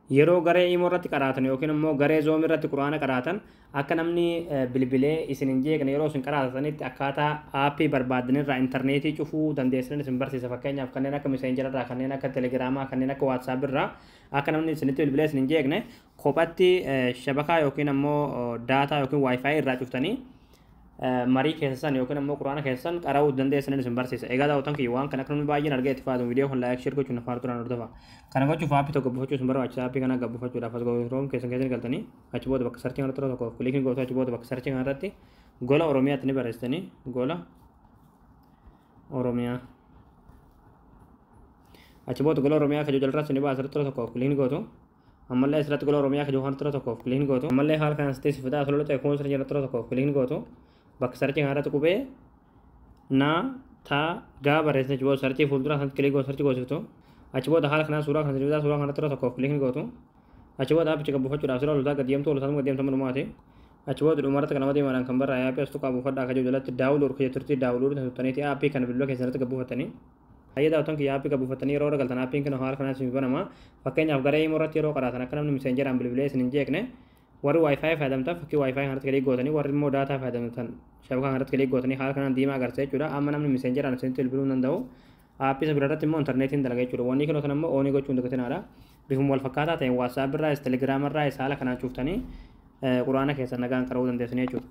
yeroo garee imo irratti qaraatan yookiin immoo garee zoomii irratti quraana qaraatan akka namni bilbilee isin hin jeeqne yeroo isin qaraatanitti akkaataa aappii barbaadan irraa intarneetii cufuu dandeessan isin barsiisa fakkeenyaaf kanneen akka meseenjera irraa kanneen akka telegiraamaa kanneen akka waatsaap irraa akka namni isinitti bilbilee isin hin jeeqne kophatti shabakaa yookiin immoo daataa yookiin waayifaayi irraa cuftanii marii keessan yookiin immoo quraana keessan qara'uu dandeessan isin barsiisa. Egaa daawwatan kiyya waan kana akka namni baay'een argee itti fayyadamu viidiyoo kan laayik sheer gochuun afaar turaan hordofa. Kana gochuuf aappii tokko buufachuun isin barbaachisa. Aappii kana gabbuufachuudhaaf as gootuun keessan galtanii achi booda bakka sarchii kanarratti tokko kiliikii gootu achi booda bakka sarchii kanarratti gola Oromiyaatti ni barreessitanii gola Oromiyaa. Achi booda gola Oromiyaa kajoo jalirratti ni baasa tokko kiliikii gootu. Ammallee asirratti gola Oromiyaa kajoo kanarratti tokko kiliikii gootu. Ammallee haala kanaan sitti sifataa asirra ta'e kun sarchii kanarratti tokko kiliikii gootu. Bakka sarchii kanarratti qubee na ta gaa barreessanii achi booda sarchii fuuldura sanatti kilikii gootu sarchii goositu. Achi booda haala kanaan suuraa kan sirbitaa suuraa kanarratti tokko kiliikii gootu. Achi booda aappicha gabbuufachuudhaaf sirra loltaa gadiyeemtu olutaatu gadiyeemtu malumaati. Achi booda dhumarratti kan nama deemaan kan barraa aappii astu qabuufadhaa akka jiru jalatti daawuluur keeturtii daawuluur tuttaniiti aappii kana bilbila keessatti gabbuufatanii. Hayya daawwatan kiyya aappii gabbuufatanii yeroo galtan aappiin kana haala kanaan isin banama. Fakkeenyaaf garee immoo irratti yeroo qaraatan akka namni meseenjeraan bilbilee isin hin jeeqne warri waayifaayi fayyadamtan fakkii waayifaayi kanatti kilikii gootanii warri immoo daataa fayyadamtan shabakaa kanatti kilikii gootanii haala kanaan diimaa agarsiisa jechuudha. Amma namni meseenjeraan isinitti bilbiluu danda'u aappii isa birarratti immoo intarneetiin dalaga jechuudha. Wanni kun immoo oonii gochuun dagatinadha. Bifuma wal fakkaataa ta'een waatsaap irraa telegiraam irraa haala kanaan cuuftanii quraana keessa nagaan qara'uu dandeessanii jechuudha.